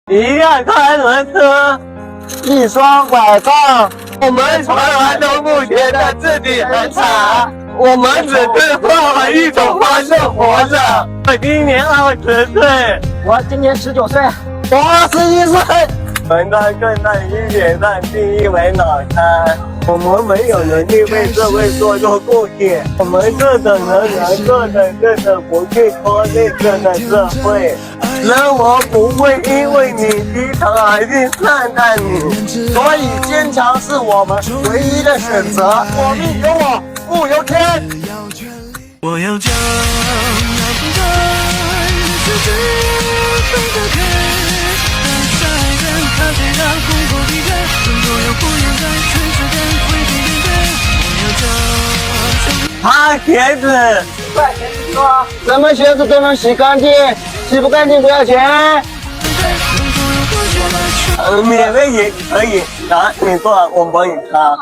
一辆开轮车，一双拐杖。我们从来都不觉得自己很惨，我们只是换了一种方式活着。我今年20岁，我今年19岁，我21岁。我们在更大医学上定义为脑瘫，我们没有能力为社会做出贡献，我们这种人做的根本不去拖累这个社会。人我不会因为你低头而去看待你，所以坚强是我们唯一的选择。我命由我，不由天。我要将那不甘自己分得开，在人看谁让空口离开，终究有不愿在全世界回头面对。我要将擦鞋子，快点说，什么鞋子都能洗干净，洗不干净不要钱。免费也可以，拿你过来我帮你擦。